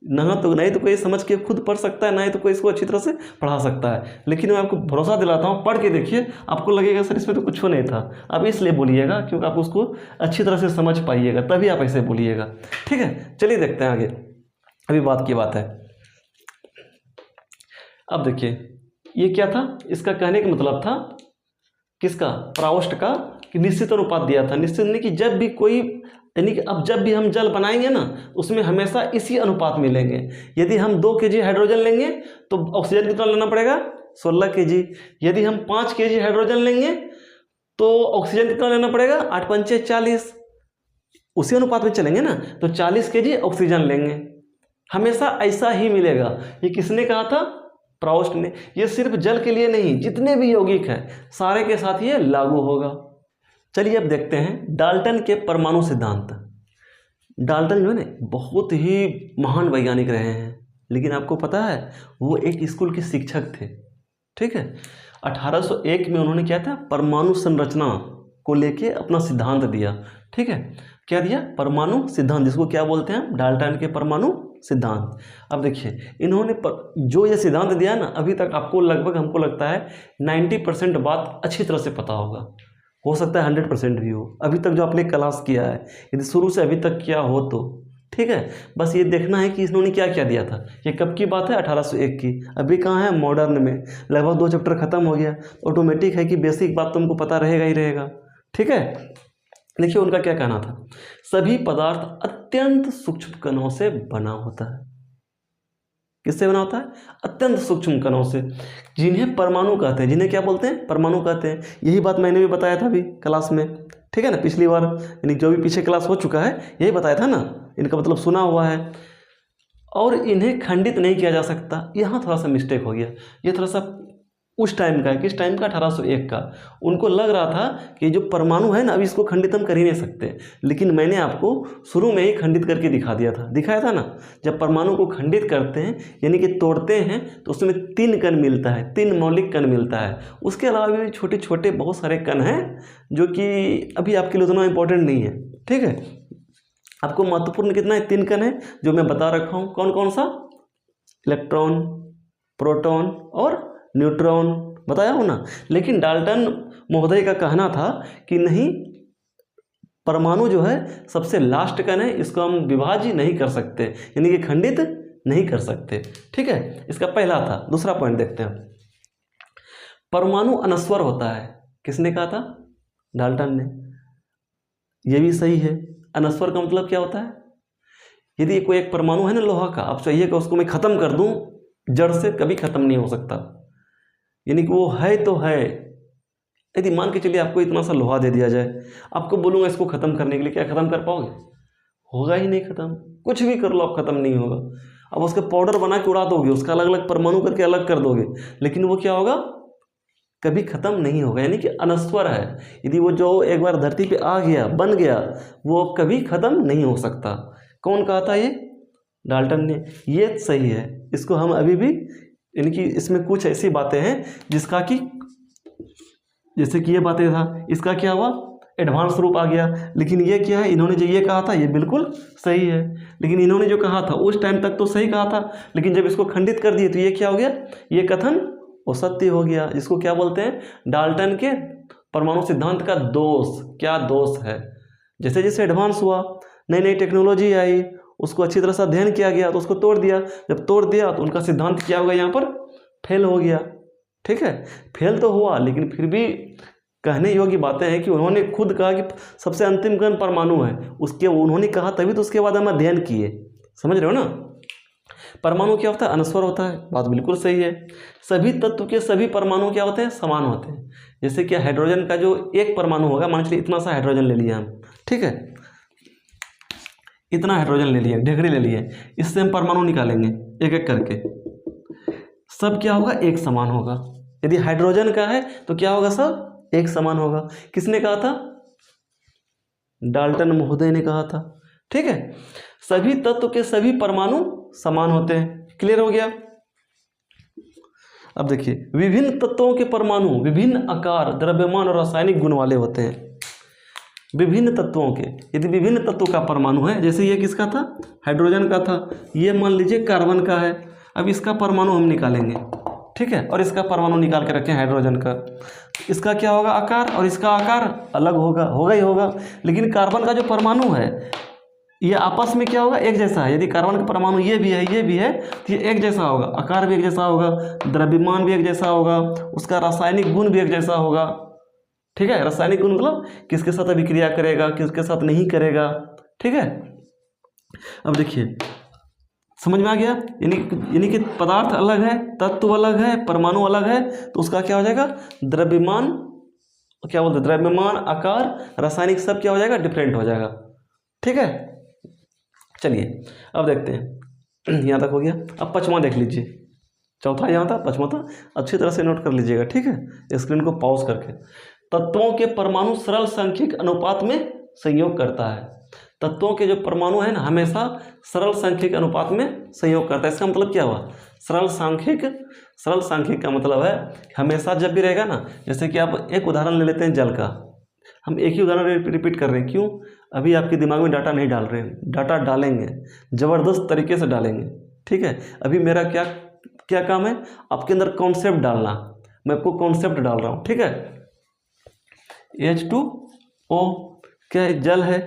नहीं तो कोई समझ के खुद पढ़ सकता है, ना ही तो कोई इसको अच्छी तरह से पढ़ा सकता है। लेकिन मैं आपको भरोसा दिलाता हूँ, पढ़ के देखिए, आपको लगेगा सर इसमें तो कुछ नहीं था। आप इसलिए बोलिएगा क्योंकि आप उसको अच्छी तरह से समझ पाइएगा, तभी आप ऐसे बोलिएगा। ठीक है, चलिए देखते हैं आगे। अभी बात की बात है, अब देखिए ये क्या था, इसका कहने का मतलब था किसका? प्राउस्ट का, कि निश्चित अनुपात दिया था। निश्चित नहीं कि जब भी कोई, यानी कि अब जब भी हम जल बनाएंगे ना उसमें हमेशा इसी अनुपात में लेंगे। यदि हम 2 kg हाइड्रोजन लेंगे तो ऑक्सीजन कितना लेना पड़ेगा? 16 kg। यदि हम 5 kg हाइड्रोजन लेंगे तो ऑक्सीजन कितना लेना पड़ेगा? 8 पंचे 40, उसी अनुपात में चलेंगे ना, तो 40 kg ऑक्सीजन लेंगे। हमेशा ऐसा ही मिलेगा। ये किसने कहा था? प्राउस्ट ने। ये सिर्फ जल के लिए नहीं, जितने भी यौगिक हैं सारे के साथ ये लागू होगा। चलिए अब देखते हैं डाल्टन के परमाणु सिद्धांत। डाल्टन जो है ना बहुत ही महान वैज्ञानिक रहे हैं, लेकिन आपको पता है वो एक स्कूल के शिक्षक थे। ठीक है, 1801 में उन्होंने क्या था, परमाणु संरचना को लेके अपना सिद्धांत दिया। ठीक है, क्या दिया? परमाणु सिद्धांत, जिसको क्या बोलते हैं? डाल्टन के परमाणु सिद्धांत। अब देखिए इन्होंने जो ये सिद्धांत दिया ना, अभी तक आपको लगभग, हमको लगता है 90% बात अच्छी तरह से पता होगा, हो सकता है 100% भी हो, अभी तक जो आपने क्लास किया है, यदि शुरू से अभी तक किया हो तो। ठीक है, बस ये देखना है कि इन्होंने क्या क्या दिया था। ये कब की बात है? 1801 की। अभी कहाँ है? मॉडर्न में। लगभग 2 चैप्टर खत्म हो गया, ऑटोमेटिक है कि बेसिक बात तुमको पता रहेगा ही रहेगा। ठीक है, देखिए उनका क्या कहना था, सभी पदार्थ अत्यंत सूक्ष्म कणों से बना होता है। किससे बना होता है? अत्यंत सूक्ष्म कणों से, जिन्हें परमाणु कहते हैं। जिन्हें क्या बोलते हैं? परमाणु कहते हैं। यही बात मैंने भी बताया था अभी क्लास में। ठीक है ना, पिछली बार, यानी जो भी पीछे क्लास हो चुका है यही बताया था ना, इनका मतलब सुना हुआ है। और इन्हें खंडित नहीं किया जा सकता। यहाँ थोड़ा सा मिस्टेक हो गया, ये थोड़ा सा उस टाइम का है। किस टाइम का? 1801 का। उनको लग रहा था कि जो परमाणु है ना, अभी इसको खंडित हम कर ही नहीं सकते, लेकिन मैंने आपको शुरू में ही खंडित करके दिखाया था ना। जब परमाणु को खंडित करते हैं यानी कि तोड़ते हैं तो उसमें 3 कण मिलता है, 3 मौलिक कण मिलता है। उसके अलावा भी छोटे छोटे बहुत सारे कण हैं जो कि अभी आपके लिए उतना इंपॉर्टेंट नहीं है। ठीक है, आपको महत्वपूर्ण कितना है? 3 कण है जो मैं बता रखा हूँ। कौन कौन सा? इलेक्ट्रॉन, प्रोटॉन और न्यूट्रॉन, बताया हो ना। लेकिन डाल्टन महोदय का कहना था कि नहीं, परमाणु जो है सबसे लास्ट कण है, इसको हम विभाज्य नहीं कर सकते, यानी कि खंडित नहीं कर सकते। ठीक है, इसका पहला था। दूसरा पॉइंट देखते हैं, परमाणु अनस्वर होता है। किसने कहा था? डाल्टन ने। यह भी सही है। अनस्वर का मतलब क्या होता है? यदि कोई एक परमाणु है ना लोहा का, आप चाहिए कि उसको मैं ख़त्म कर दूं जड़ से, कभी ख़त्म नहीं हो सकता। यानी कि वो है तो है। यदि मान के चलिए आपको इतना सा लोहा दे दिया जाए, आपको बोलूँगा इसको ख़त्म करने के लिए, क्या ख़त्म कर पाओगे? होगा ही नहीं ख़त्म। कुछ भी कर लो आप, ख़त्म नहीं होगा। अब उसके पाउडर बना के उड़ा दोगे, उसका अलग अलग परमाणु करके अलग कर दोगे, लेकिन वो क्या होगा? कभी ख़त्म नहीं होगा। यानी कि अनस्वर है। यदि वो जो एक बार धरती पे आ गया, बन गया, वो कभी ख़त्म नहीं हो सकता। कौन कहा था ये? डाल्टन ने। ये सही है। इसको हम अभी भी, यानी कि इसमें कुछ ऐसी बातें हैं जिसका कि, जैसे कि ये बातें था, इसका क्या हुआ? एडवांस रूप आ गया। लेकिन ये क्या है? इन्होंने जो ये कहा था ये बिल्कुल सही है, लेकिन इन्होंने जो कहा था उस टाइम तक तो सही कहा था, लेकिन जब इसको खंडित कर दिए तो ये क्या हो गया? ये कथन असत्य हो गया। जिसको क्या बोलते हैं? डाल्टन के परमाणु सिद्धांत का दोष। क्या दोष है? जैसे जैसे एडवांस हुआ, नई नई टेक्नोलॉजी आई, उसको अच्छी तरह से अध्ययन किया गया तो उसको तोड़ दिया। जब तोड़ दिया तो उनका सिद्धांत क्या हो गया? यहाँ पर फेल हो गया। ठीक है, फेल तो हुआ, लेकिन फिर भी कहने योग्य बातें हैं कि उन्होंने खुद कहा कि सबसे अंतिम कण परमाणु है। उसके उन्होंने कहा तभी तो उसके बाद हम अध्ययन किए। समझ रहे हो ना? परमाणु क्या होता है? अनस्वर होता है। बात बिल्कुल सही है। सभी तत्व के सभी परमाणु क्या होते हैं? समान होते हैं। जैसे कि हाइड्रोजन का जो एक परमाणु होगा, मान लीजिए इतना सा हाइड्रोजन ले लिया हम, ठीक है, इतना हाइड्रोजन ले लिया, ढेकड़ी ले लिए, इससे हम परमाणु निकालेंगे एक एक करके, सब क्या होगा? एक समान होगा। यदि हाइड्रोजन का है तो क्या होगा? सब एक समान होगा। किसने कहा था? डाल्टन महोदय ने कहा था। ठीक है, सभी तत्व के सभी परमाणु समान होते हैं। क्लियर हो गया? अब देखिए, विभिन्न तत्वों के परमाणु विभिन्न आकार, द्रव्यमान और रासायनिक गुण वाले होते हैं। विभिन्न तत्वों के, यदि विभिन्न तत्वों का परमाणु है, जैसे ये किसका था? हाइड्रोजन का था। ये मान लीजिए कार्बन का है। अब इसका परमाणु हम निकालेंगे, ठीक है, और इसका परमाणु निकाल के रखें हाइड्रोजन का। इसका क्या होगा? आकार, और इसका आकार अलग होगा, होगा ही होगा। लेकिन कार्बन का जो परमाणु है ये आपस में क्या होगा? एक जैसा है। यदि कार्बन का परमाणु ये भी है, ये भी है, तो ये एक जैसा होगा, आकार भी एक जैसा होगा, द्रव्यमान भी एक जैसा होगा, उसका रासायनिक गुण भी एक जैसा होगा। ठीक है, रासायनिक गुण मतलब किसके साथ अभिक्रिया करेगा, किसके साथ नहीं करेगा। ठीक है, अब देखिए समझ में आ गया? यानी कि पदार्थ अलग है, तत्व अलग है, परमाणु अलग है, तो उसका क्या हो जाएगा? द्रव्यमान, क्या बोलते हैं? द्रव्यमान, आकार, रासायनिक सब क्या हो जाएगा? डिफरेंट हो जाएगा। ठीक है, चलिए अब देखते हैं। यहाँ तक हो गया। अब पांचवा देख लीजिए। चौथा यहाँ था, पांचवा था। अच्छी तरह से नोट कर लीजिएगा, ठीक है, स्क्रीन को पॉज करके। तत्वों के परमाणु सरल सांख्यिक अनुपात में संयोग करता है। तत्वों के जो परमाणु है ना, हमेशा सरल सांख्यिक अनुपात में संयोग करता है। इसका मतलब क्या हुआ? सरल सांख्यिक का मतलब है हमेशा जब भी रहेगा ना, जैसे कि आप एक उदाहरण ले लेते हैं जल का। हम एक ही उदाहरण रिपीट कर रहे हैं, क्यों? अभी आपके दिमाग में डाटा नहीं डाल रहे हैं, डाटा डालेंगे, ज़बरदस्त तरीके से डालेंगे। ठीक है, अभी मेरा क्या काम है? आपके अंदर कॉन्सेप्ट डालना। मैं आपको कॉन्सेप्ट डाल रहा हूँ, ठीक है। H2O क्या है? जल है।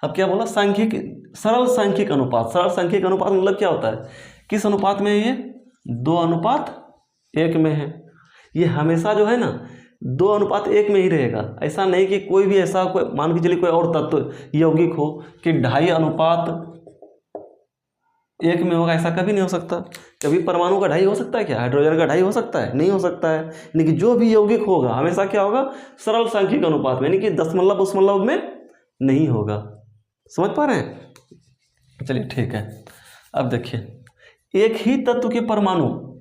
अब क्या बोला? सरल सांख्यिक अनुपात। सरल सांख्यिक अनुपात मतलब क्या होता है? किस अनुपात में है ये? 2:1 में है। ये हमेशा जो है ना 2:1 में ही रहेगा। ऐसा नहीं कि कोई भी ऐसा, कोई मान के चलिए कोई और तत्व यौगिक हो कि 2:2:1 में होगा, ऐसा कभी नहीं हो सकता। कभी परमाणु का 2.5 हो सकता है क्या? हाइड्रोजन का 2.5 हो सकता है? नहीं हो सकता है। यानी कि जो भी यौगिक होगा हमेशा क्या होगा? सरल सांख्यिक अनुपात में, यानी कि दशमलव में नहीं होगा। समझ पा रहे हैं? चलिए ठीक है। अब देखिए, एक ही तत्व के परमाणु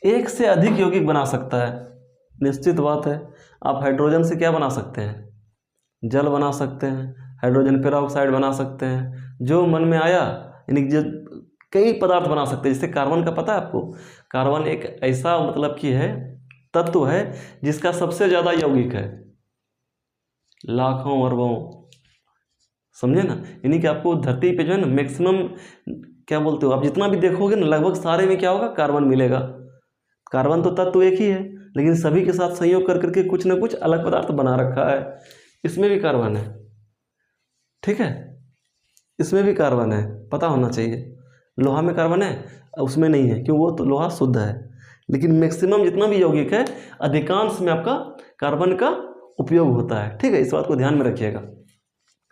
एक से अधिक यौगिक बना सकता है। निश्चित बात है, आप हाइड्रोजन से क्या बना सकते हैं? जल बना सकते हैं, हाइड्रोजन पेरोक्साइड बना सकते हैं, जो मन में आया, यानी कि कई पदार्थ बना सकते हैं। जैसे कार्बन का पता है आपको? कार्बन एक ऐसा मतलब कि है तत्व है जिसका सबसे ज़्यादा यौगिक है, लाखों अरबों। समझे ना? यानी कि आपको धरती पे जो है ना मैक्सिमम, क्या बोलते हो आप, जितना भी देखोगे ना लगभग सारे में क्या होगा? कार्बन मिलेगा। कार्बन तो तत्व एक ही है, लेकिन सभी के साथ संयोग कर करके कुछ ना कुछ अलग पदार्थ बना रखा है। इसमें भी कार्बन है, ठीक है, इसमें भी कार्बन है, पता होना चाहिए। लोहा में कार्बन है, उसमें नहीं है, क्यों? वो तो लोहा शुद्ध है। लेकिन मैक्सिमम जितना भी यौगिक है, अधिकांश में आपका कार्बन का उपयोग होता है। ठीक है, इस बात को ध्यान में रखिएगा।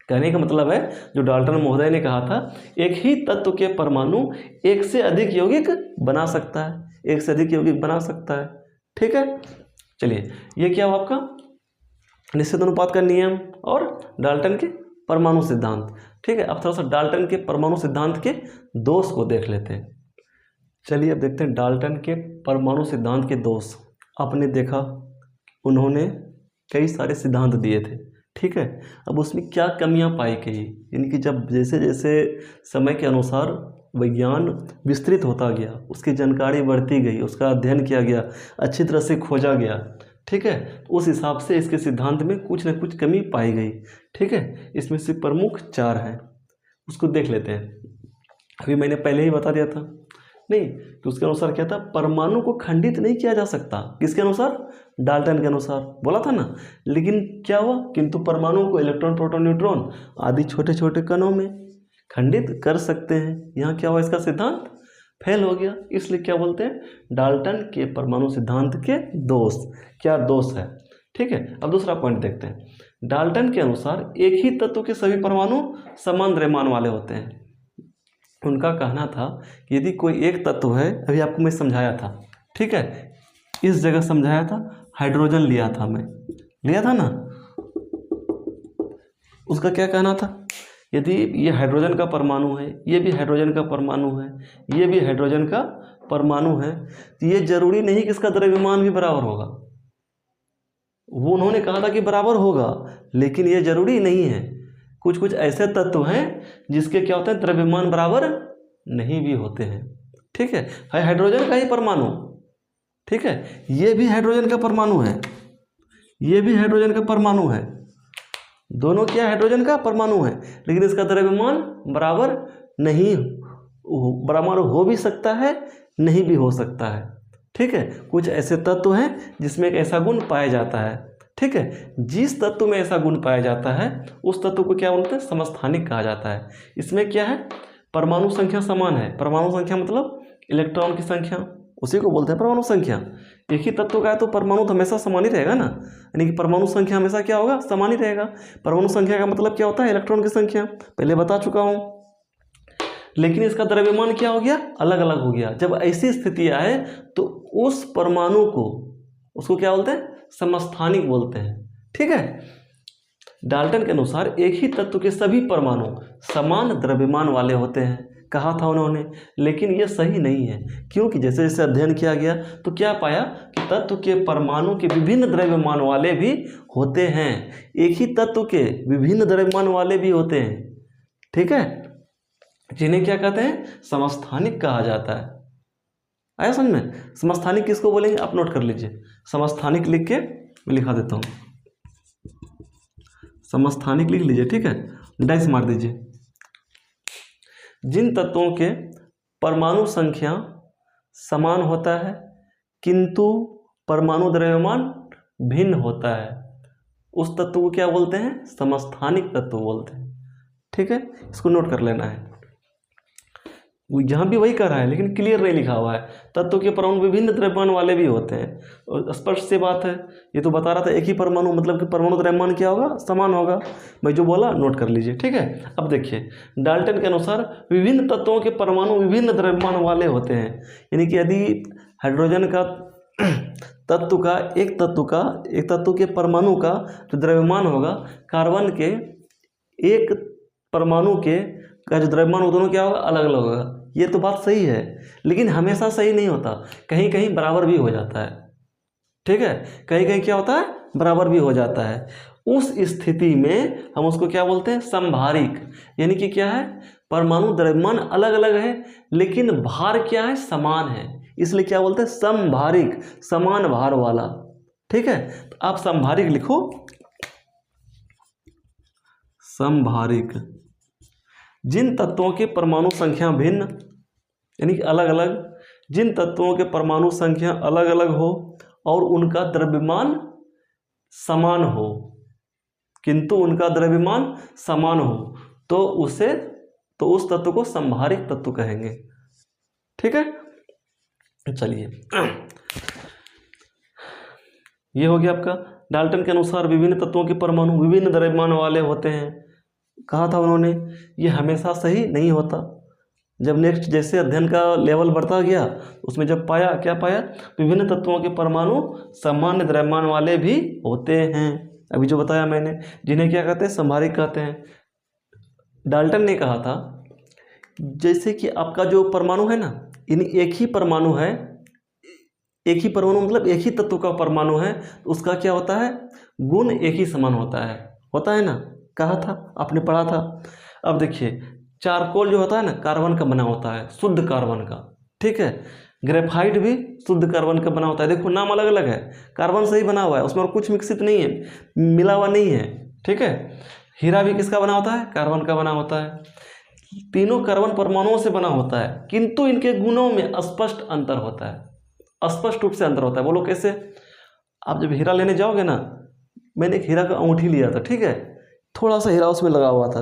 कहने का मतलब है जो डाल्टन महोदय ने कहा था, एक ही तत्व के परमाणु एक से अधिक यौगिक बना सकता है, एक से अधिक यौगिक बना सकता है। ठीक है, चलिए ये क्या हुआ आपका निश्चित अनुपात का नियम और डाल्टन के परमाणु सिद्धांत। ठीक है, अब थोड़ा सा डाल्टन के परमाणु सिद्धांत के दोष को देख लेते हैं। चलिए अब देखते हैं डाल्टन के परमाणु सिद्धांत के दोष। आपने देखा उन्होंने कई सारे सिद्धांत दिए थे, ठीक है, अब उसमें क्या कमियां पाई गई, यानी कि जब जैसे जैसे समय के अनुसार विज्ञान विस्तृत होता गया, उसकी जानकारी बढ़ती गई, उसका अध्ययन किया गया, अच्छी तरह से खोजा गया, ठीक है, उस हिसाब से इसके सिद्धांत में कुछ न कुछ कमी पाई गई। ठीक है, इसमें से प्रमुख 4 हैं, उसको देख लेते हैं। अभी मैंने पहले ही बता दिया था नहीं, तो उसके अनुसार क्या था, परमाणु को खंडित नहीं किया जा सकता। किसके अनुसार, डाल्टन के अनुसार, बोला था ना। लेकिन क्या हुआ, किंतु परमाणु को इलेक्ट्रॉन प्रोटॉन न्यूट्रॉन आदि छोटे छोटे कणों में खंडित कर सकते हैं। यहाँ क्या हुआ, इसका सिद्धांत फेल हो गया। इसलिए क्या बोलते हैं, डाल्टन के परमाणु सिद्धांत के दोष। क्या दोष है, ठीक है। अब दूसरा पॉइंट देखते हैं। डाल्टन के अनुसार एक ही तत्व के सभी परमाणु समान द्रव्यमान वाले होते हैं। उनका कहना था कि यदि कोई एक तत्व है, अभी आपको मैं समझाया था, ठीक है, इस जगह समझाया था, हाइड्रोजन लिया था, मैं लिया था ना, उसका क्या कहना था, यदि ये हाइड्रोजन का परमाणु है, ये भी हाइड्रोजन का परमाणु है, ये भी हाइड्रोजन का परमाणु है, तो ये जरूरी नहीं कि इसका द्रव्यमान भी बराबर होगा। वो उन्होंने कहा था कि बराबर होगा, लेकिन ये जरूरी नहीं है। कुछ कुछ ऐसे तत्व हैं जिसके क्या होते हैं, द्रव्यमान बराबर नहीं भी होते हैं। ठीक है, हाइड्रोजन का ही परमाणु, ठीक है, ये भी हाइड्रोजन का परमाणु है, ये भी हाइड्रोजन का परमाणु है, दोनों क्या हाइड्रोजन का परमाणु है, लेकिन इसका द्रव्यमान बराबर नहीं, बराबर हो भी सकता है, नहीं भी हो सकता है। ठीक है, कुछ ऐसे तत्व हैं जिसमें एक ऐसा गुण पाया जाता है। ठीक है, जिस तत्व में ऐसा गुण पाया जाता है उस तत्व को क्या बोलते हैं, समस्थानिक कहा जाता है। इसमें क्या है, परमाणु संख्या समान है। परमाणु संख्या मतलब इलेक्ट्रॉन की संख्या, उसी को बोलते हैं परमाणु संख्या। एक ही तत्व का है तो परमाणु तो हमेशा समान ही रहेगा ना, यानी कि परमाणु संख्या हमेशा क्या होगा, समान ही रहेगा। परमाणु संख्या का मतलब क्या होता है, इलेक्ट्रॉन की संख्या, पहले बता चुका हूँ। लेकिन इसका द्रव्यमान क्या हो गया, अलग अलग हो गया। जब ऐसी स्थिति आए तो उस परमाणु को, उसको क्या बोलते हैं, समस्थानिक बोलते हैं। ठीक है, डाल्टन के अनुसार एक ही तत्व के सभी परमाणु समान द्रव्यमान वाले होते हैं, कहा था उन्होंने, लेकिन यह सही नहीं है, क्योंकि जैसे जैसे अध्ययन किया गया तो क्या पाया कि तत्व के परमाणु के विभिन्न द्रव्यमान वाले भी होते हैं। एक ही तत्व के विभिन्न द्रव्यमान वाले भी होते हैं, ठीक है, जिन्हें क्या कहते हैं, समस्थानिक कहा जाता है। आया समझ में, समस्थानिक किसको बोलेंगे, आप नोट कर लीजिए। समस्थानिक लिख के मैं लिखा देता हूँ, समस्थानिक लिख लीजिए, ठीक है, डैश मार दीजिए। जिन तत्वों के परमाणु संख्या समान होता है किंतु परमाणु द्रव्यमान भिन्न होता है, उस तत्व को क्या बोलते हैं, समस्थानिक तत्व बोलते हैं। ठीक है, इसको नोट कर लेना है। यहाँ भी वही कर रहा है लेकिन क्लियर नहीं लिखा हुआ है। तत्व के परमाणु विभिन्न द्रव्यमान वाले भी होते हैं, और स्पष्ट सी बात है, ये तो बता रहा था एक ही परमाणु, मतलब कि परमाणु द्रव्यमान क्या होगा, समान होगा। मैं जो बोला नोट कर लीजिए, ठीक है। अब देखिए, डाल्टन के अनुसार विभिन्न तत्वों के परमाणु विभिन्न द्रव्यमान वाले होते हैं, यानी कि यदि हाइड्रोजन का तत्व का एक तत्व के परमाणु का जो द्रव्यमान होगा, कार्बन के एक परमाणु के का जो द्रव्यमान वो दोनों क्या होगा, अलग अलग होगा। ये तो बात सही है, लेकिन हमेशा सही नहीं होता, कहीं कहीं बराबर भी हो जाता है। ठीक है, कहीं कहीं क्या होता है, बराबर भी हो जाता है। उस स्थिति में हम उसको क्या बोलते हैं, समभारिक, यानी कि क्या है, परमाणु द्रव्यमान अलग अलग है लेकिन भार क्या है, समान है, इसलिए क्या बोलते हैं, समभारिक, समान भार वाला। ठीक है, तो आप समभारिक लिखो, समभारिक। जिन तत्वों के परमाणु संख्या भिन्न, यानी कि अलग अलग, जिन तत्वों के परमाणु संख्या अलग अलग हो और उनका द्रव्यमान समान हो, किंतु उनका द्रव्यमान समान हो, तो उस तत्व को समभारिक तत्व कहेंगे। ठीक है, चलिए, ये हो गया आपका। डाल्टन के अनुसार विभिन्न तत्वों के परमाणु विभिन्न द्रव्यमान वाले होते हैं, कहा था उन्होंने ये हमेशा सही नहीं होता। जब नेक्स्ट जैसे अध्ययन का लेवल बढ़ता गया उसमें जब पाया, क्या पाया, विभिन्न तत्वों के परमाणु सामान्य द्रव्यमान वाले भी होते हैं। अभी जो बताया मैंने, जिन्हें क्या कहते हैं, संभारिक कहते हैं। डाल्टन ने कहा था जैसे कि आपका जो परमाणु है ना, इन एक ही परमाणु है, एक ही परमाणु मतलब एक ही तत्व का परमाणु है, तो उसका क्या होता है, गुण एक ही समान होता है ना, कहा था, आपने पढ़ा था। अब देखिए चारकोल जो होता है ना, कार्बन का बना होता है, शुद्ध कार्बन का, ठीक है। ग्रेफाइट भी शुद्ध कार्बन का बना होता है। देखो नाम अलग अलग है, कार्बन से ही बना हुआ है, उसमें और कुछ मिश्रित नहीं है, मिला हुआ नहीं है, ठीक है। हीरा भी किसका बना होता है, कार्बन का बना होता है। तीनों कार्बन परमाणुओं से बना होता है, किंतु इनके गुणों में स्पष्ट अंतर होता है, स्पष्ट रूप से अंतर होता है। बोलो कैसे? आप जब हीरा लेने जाओगे ना, मैंने एक हीरा का अंगूठी लिया था, ठीक है, थोड़ा सा हीरा उसमें लगा हुआ था,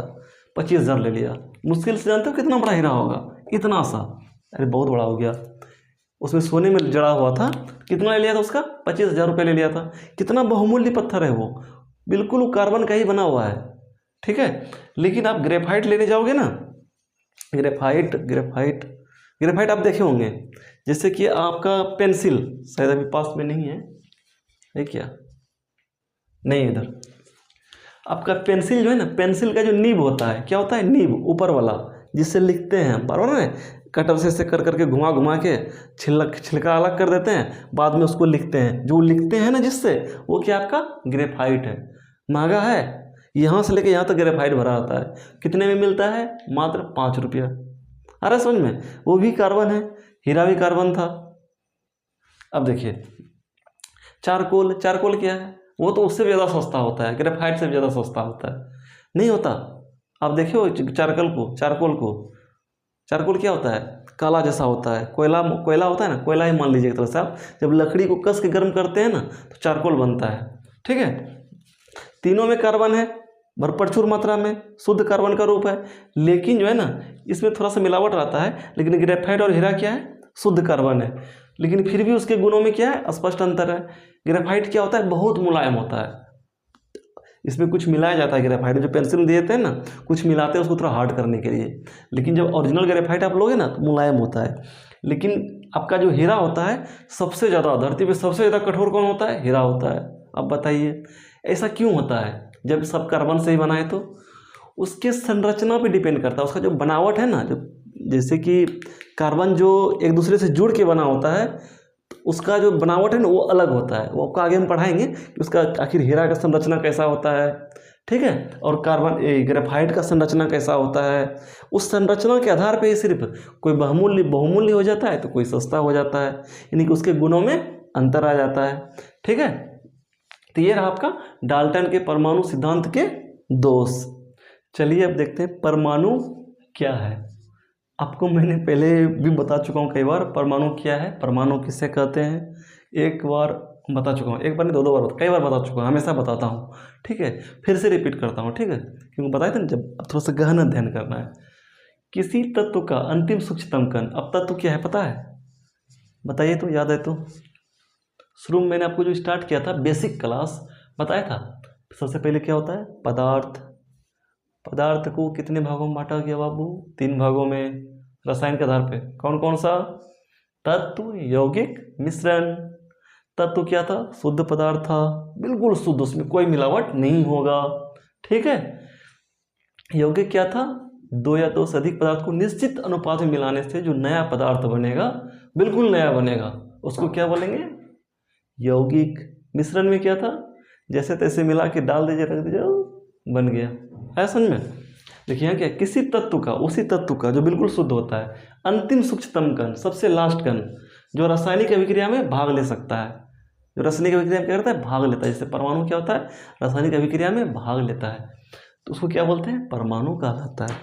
25,000 ले लिया। मुश्किल से जानते हो कितना बड़ा हीरा होगा, इतना सा, अरे बहुत बड़ा हो गया। उसमें सोने में जड़ा हुआ था, कितना ले लिया था उसका, 25,000 रुपये ले लिया था। कितना बहुमूल्य पत्थर है वो, बिल्कुल वो कार्बन का ही बना हुआ है, ठीक है। लेकिन आप ग्रेफाइट लेने जाओगे ना, ग्रेफाइट आप देखे होंगे, जैसे कि आपका पेंसिल, शायद अभी पास में नहीं है क्या, नहीं इधर, आपका पेंसिल जो है ना, पेंसिल का जो नीब होता है, क्या होता है, नीब ऊपर वाला, जिससे लिखते हैं, बराबर है, कटर से कर करके घुमा घुमा के छिलका अलग कर देते हैं, बाद में उसको लिखते हैं। जो लिखते हैं ना जिससे, वो क्या आपका ग्रेफाइट है। महंगा है, यहाँ से लेके यहाँ तक ग्रेफाइट भरा आता है। कितने में मिलता है, मात्र 5 रुपया। अरे समझ में, वो भी कार्बन है, हीरा भी कार्बन था। अब देखिए चारकोल क्या है, वो तो उससे भी ज़्यादा सस्ता होता है, ग्रेफाइट से भी ज़्यादा सस्ता होता है, नहीं होता। आप देखियो चारकोल क्या होता है, काला जैसा होता है, कोयला होता है ना, कोयला ही मान लीजिए एक तरह से आप। जब लकड़ी को कस के गर्म करते हैं ना, तो चारकोल बनता है, ठीक है। तीनों में कार्बन है, प्रचुर मात्रा में, शुद्ध कार्बन का रूप है। लेकिन जो है ना, इसमें थोड़ा सा मिलावट रहता है। लेकिन ग्रेफाइट और हीरा क्या है, शुद्ध कार्बन है, लेकिन फिर भी उसके गुणों में क्या है, स्पष्ट अंतर है। ग्रेफाइट क्या होता है, बहुत मुलायम होता है, इसमें कुछ मिलाया जाता है। ग्रेफाइट जो पेंसिल में देते हैं ना, कुछ मिलाते हैं उसको थोड़ा हार्ड करने के लिए। लेकिन जब ओरिजिनल ग्रेफाइट आप लोगे ना, तो मुलायम होता है। लेकिन आपका जो हीरा होता है, सबसे ज़्यादा धरती पे सबसे ज़्यादा कठोर कौन होता है, हीरा होता है। अब बताइए ऐसा क्यों होता है, जब सब कार्बन से ही बना है तो? उसके संरचना पे डिपेंड करता है, उसका जो बनावट है ना, जो जैसे कि कार्बन जो एक दूसरे से जुड़ के बना होता है, उसका जो बनावट है ना, वो अलग होता है। वो आपको आगे हम पढ़ाएंगे कि उसका आखिर हीरा का संरचना कैसा होता है, ठीक है, और ग्रेफाइट का संरचना कैसा होता है। उस संरचना के आधार पे ही सिर्फ कोई बहुमूल्य हो जाता है, तो कोई सस्ता हो जाता है, यानी कि उसके गुणों में अंतर आ जाता है, ठीक है। तो ये रहा आपका डाल्टन के परमाणु सिद्धांत के दोष। चलिए अब देखते हैं परमाणु क्या है। आपको मैंने पहले भी बता चुका हूँ कई बार, परमाणु क्या है, परमाणु किसे कहते हैं, एक बार बता चुका हूँ, एक बार नहीं 2 बार, कई बार बता चुका हूँ, हमेशा बताता हूँ, ठीक है। फिर से रिपीट करता हूँ, ठीक है, क्योंकि बताए थे ना, जब थोड़ा सा गहन अध्ययन करना है। किसी तत्व का अंतिम सूक्ष्मतम कण, अब तत्व क्या है पता है, बताइए तो, याद है तो? शुरू में मैंने आपको जो स्टार्ट किया था बेसिक क्लास, बताया था सबसे पहले क्या होता है, पदार्थ को कितने भागों में बांटा गया बाबू, 3 भागों में, रसायन के आधार पे। कौन कौन सा? तत्व, यौगिक, मिश्रण। तत्व क्या था, शुद्ध पदार्थ था, बिल्कुल शुद्ध, उसमें कोई मिलावट नहीं होगा, ठीक है। यौगिक क्या था, 2 या 2 से अधिक पदार्थ को निश्चित अनुपात में मिलाने से जो नया पदार्थ बनेगा, बिल्कुल नया बनेगा, उसको क्या बोलेंगे, यौगिक। मिश्रण में क्या था, जैसे तैसे मिला के डाल दीजिए, रख दीजिए, बन गया। है समझ में? देखिए यहाँ क्या, किसी तत्व का, उसी तत्व का जो बिल्कुल शुद्ध होता है, अंतिम सूक्ष्मतम कण, सबसे लास्ट कण, जो रासायनिक अभिक्रिया में भाग ले सकता है। जो रासायनिक अभिक्रिया में क्या करता है, भाग लेता है। जैसे परमाणु क्या होता है, रासायनिक अभिक्रिया में भाग लेता है, तो उसको क्या बोलते हैं, परमाणु कहलाता है,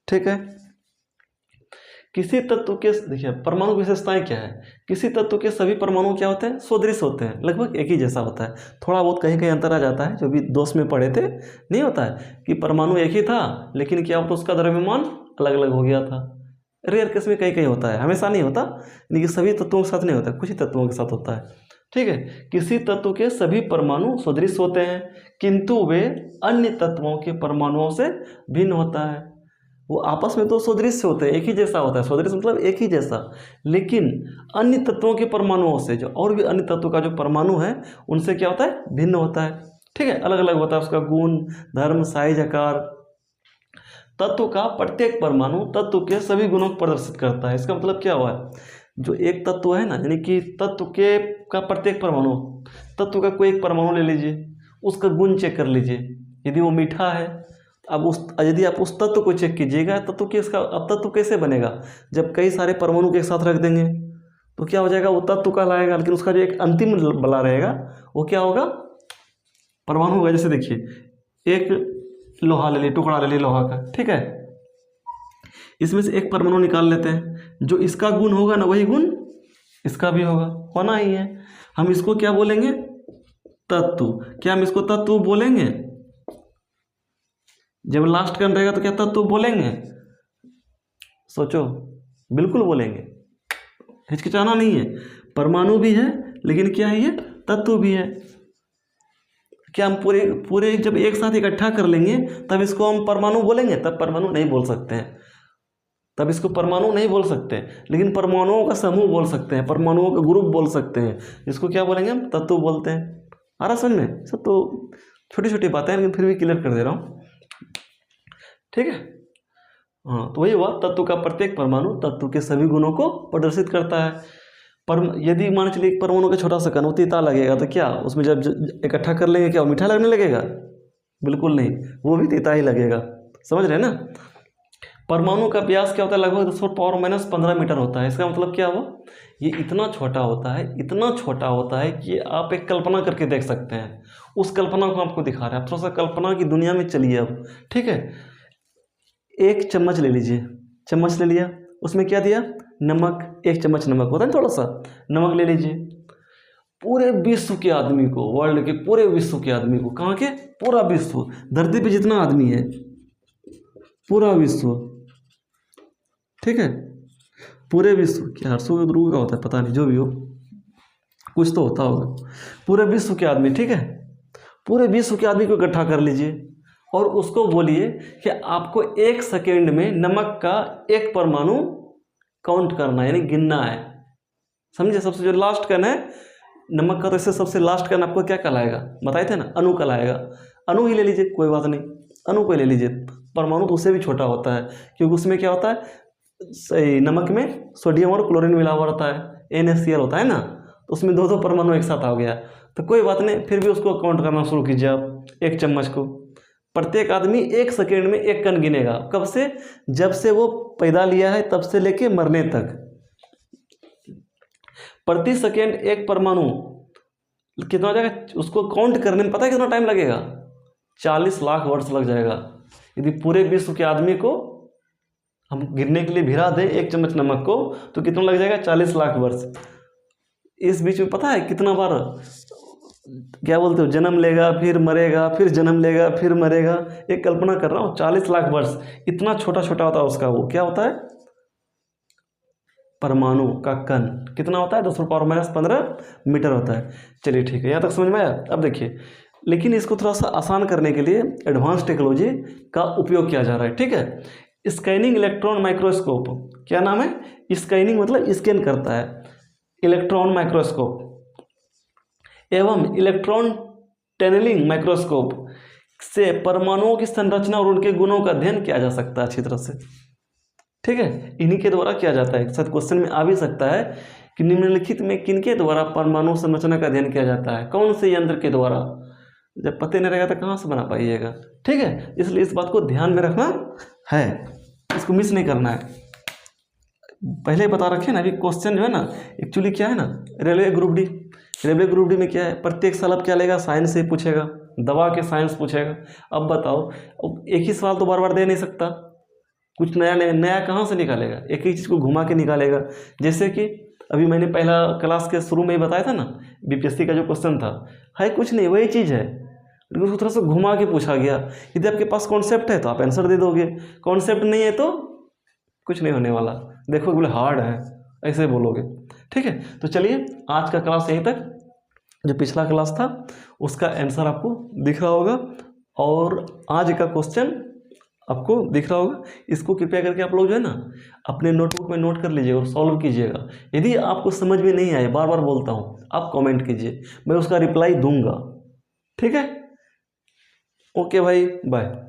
ठीक है। किसी तत्व के, देखिए परमाणु की विशेषताएं क्या है, किसी तत्व के सभी परमाणु क्या होते हैं, सदृश होते हैं, लगभग एक ही जैसा होता है। थोड़ा बहुत कहीं कहीं अंतर आ जाता है, जो भी दोष में पढ़े थे, नहीं होता है कि परमाणु एक ही था, लेकिन क्या होता, उसका द्रव्यमान अलग अलग हो गया था, रेयर केस में कहीं कहीं होता है, हमेशा नहीं होता, यानी कि सभी तत्वों के साथ नहीं होता, कुछ ही तत्वों के साथ होता है। ठीक है, किसी तत्व के सभी परमाणु सदृश होते हैं किंतु वे अन्य तत्वों के परमाणुओं से भिन्न होता है। वो आपस में तो सदृश होते हैं, एक ही जैसा होता है, सदृश मतलब एक ही जैसा, लेकिन अन्य तत्वों के परमाणुओं से, जो और भी अन्य तत्व का जो परमाणु है उनसे क्या होता है, भिन्न होता है। ठीक है, अलग अलग होता है उसका गुण, धर्म, साइज, आकार। तत्व का प्रत्येक परमाणु तत्व के सभी गुणों को प्रदर्शित करता है। इसका मतलब क्या हुआ है, जो एक तत्व है ना, यानी कि तत्व के का प्रत्येक परमाणु, तत्व का कोई एक परमाणु ले लीजिए, उसका गुण चेक कर लीजिए, यदि वो मीठा है, अब यदि आप उस तत्व को चेक कीजिएगा, तत्व के इसका अब तत्व कैसे बनेगा, जब कई सारे परमाणु के साथ रख देंगे तो क्या हो जाएगा, वो तत्व कहलाएगा, लेकिन उसका जो एक अंतिम बला रहेगा वो क्या होगा, परमाणु होगा। जैसे देखिए, एक लोहा ले ली, टुकड़ा ले ली लोहा का, ठीक है, इसमें से एक परमाणु निकाल लेते हैं, जो इसका गुण होगा ना वही गुण इसका भी होगा, होना ही है। हम इसको क्या बोलेंगे, तत्व। क्या हम इसको तत्व बोलेंगे, जब लास्ट टर्म रहेगा तो क्या तत्व बोलेंगे, सोचो, बिल्कुल बोलेंगे, हिचकिचाना नहीं है। परमाणु भी है लेकिन क्या है, ये तत्व भी है। क्या हम पूरे जब एक साथ इकट्ठा कर लेंगे तब इसको हम परमाणु बोलेंगे, तब परमाणु नहीं बोल सकते हैं, तब इसको परमाणु नहीं बोल सकते, लेकिन परमाणुओं का समूह बोल सकते हैं, परमाणुओं का ग्रुप बोल सकते हैं, इसको क्या बोलेंगे हम, तत्व बोलते हैं। आ रहा समझ में, सब तो छोटी छोटी बातें हैं लेकिन फिर भी क्लियर कर दे रहा हूँ। ठीक है, हाँ, तो वही हुआ, तत्व का प्रत्येक परमाणु तत्व के सभी गुणों को प्रदर्शित करता है। पर यदि मान चलिए एक परमाणु का छोटा सा कण, वो तीता लगेगा, तो क्या उसमें जब इकट्ठा कर लेंगे क्या वो मीठा लगने लगेगा, बिल्कुल नहीं, वो भी तीता ही लगेगा। समझ रहे हैं ना। परमाणु का व्यास क्या होता है, लगभग 10⁻⁻15 मीटर होता है। इसका मतलब क्या हुआ, ये इतना छोटा होता है, इतना छोटा होता है कि आप एक कल्पना करके देख सकते हैं। उस कल्पना को आपको दिखा रहे हैं, आप थोड़ा सा कल्पना की दुनिया में चलिए अब। ठीक है, एक चम्मच ले लीजिए, चम्मच ले लिया, उसमें क्या दिया, नमक, एक चम्मच नमक होता है, थोड़ा सा नमक ले लीजिए। पूरे विश्व के आदमी को, वर्ल्ड के पूरे विश्व के आदमी को, कहाँ के, पूरा विश्व, धरती पे जितना आदमी है पूरा विश्व, ठीक है, पूरे विश्व क्या 800 ध्रुव का होता है, पता नहीं, जो भी हो, कुछ तो होता होगा, पूरे विश्व के आदमी, ठीक है, पूरे विश्व के आदमी को इकट्ठा कर लीजिए और उसको बोलिए कि आपको 1 सेकेंड में नमक का एक परमाणु काउंट करना है, यानी गिनना है। समझे, सबसे जो लास्ट कण है नमक का, तो इससे सबसे लास्ट कण आपको क्या कहलाएगा, बताए थे ना, अणु कहलाएगा। अणु ही ले लीजिए, कोई बात नहीं, अणु को ले लीजिए। परमाणु तो उससे भी छोटा होता है, क्योंकि उसमें क्या होता है, सही, नमक में सोडियम और क्लोरीन मिला हुआ रहता है, NaCl होता है ना, तो उसमें 2 परमाणु एक साथ आ गया, तो कोई बात नहीं, फिर भी उसको काउंट करना शुरू कीजिए आप, 1 चम्मच को। प्रत्येक आदमी 1 सेकेंड में 1 कण गिनेगा, कब से, जब से वो पैदा लिया है तब से लेके मरने तक। प्रति सेकेंड 1 परमाणु कितना हो जाएगा, उसको काउंट करने में पता है कितना टाइम लगेगा, 40 लाख वर्ष लग जाएगा। यदि पूरे विश्व के आदमी को हम गिरने के लिए भिड़ा दें 1 चम्मच नमक को, तो कितना लग जाएगा, 40 लाख वर्ष। इस बीच में पता है कितना बार, क्या बोलते हो, जन्म लेगा फिर मरेगा, फिर जन्म लेगा फिर मरेगा। एक कल्पना कर रहा हूँ, 40 लाख वर्ष, इतना छोटा छोटा होता है उसका, वो क्या होता है, परमाणु का कण कितना होता है, 10⁻⁻15 मीटर होता है। चलिए ठीक है, यहाँ तक समझ में आया। अब देखिए, लेकिन इसको थोड़ा सा आसान करने के लिए एडवांस टेक्नोलॉजी का उपयोग किया जा रहा है। ठीक है, स्कैनिंग इलेक्ट्रॉन माइक्रोस्कोप, क्या नाम है, स्कैनिंग मतलब स्कैन करता है, इलेक्ट्रॉन माइक्रोस्कोप एवं इलेक्ट्रॉन टनलिंग माइक्रोस्कोप से परमाणुओं की संरचना और उनके गुणों का अध्ययन किया जा सकता है अच्छी तरह से। ठीक है, इन्हीं के द्वारा किया जाता है। शायद क्वेश्चन में आ भी सकता है कि निम्नलिखित में किनके द्वारा परमाणु संरचना का अध्ययन किया जाता है, कौन से यंत्र के द्वारा। जब पते नहीं रहेगा तो कहाँ से बना पाइएगा। ठीक है, इसलिए इस बात को ध्यान में रखना है, इसको मिस नहीं करना है। पहले ही बता रखे ना, अभी क्वेश्चन जो है ना, एक्चुअली क्या है ना, railway group D, railway group D में क्या है, प्रत्येक साल अब क्या लेगा, साइंस से पूछेगा, दवा के साइंस पूछेगा। अब बताओ, अब एक ही सवाल तो बार बार दे नहीं सकता, कुछ नया नया कहाँ से निकालेगा, एक ही चीज़ को घुमा के निकालेगा। जैसे कि अभी मैंने पहला क्लास के शुरू में ही बताया था ना, BPSC का जो क्वेश्चन था, है कुछ नहीं, वही चीज़ है, लेकिन उसको थोड़ा सा घुमा के पूछा गया। यदि आपके पास कॉन्सेप्ट है तो आप आंसर दे दोगे, कॉन्सेप्ट नहीं है तो कुछ नहीं होने वाला। देखो बोले हार्ड है, ऐसे बोलोगे। ठीक है, तो चलिए आज का क्लास यहीं तक। जो पिछला क्लास था उसका आंसर आपको दिख रहा होगा और आज का क्वेश्चन आपको दिख रहा होगा। इसको कृपया करके आप लोग जो है ना अपने नोटबुक में नोट कर लीजिएगा और सॉल्व कीजिएगा। यदि आपको समझ में नहीं आए, बार बार बोलता हूँ, आप कमेंट कीजिए, मैं उसका रिप्लाई दूंगा। ठीक है, ओके भाई, बाय।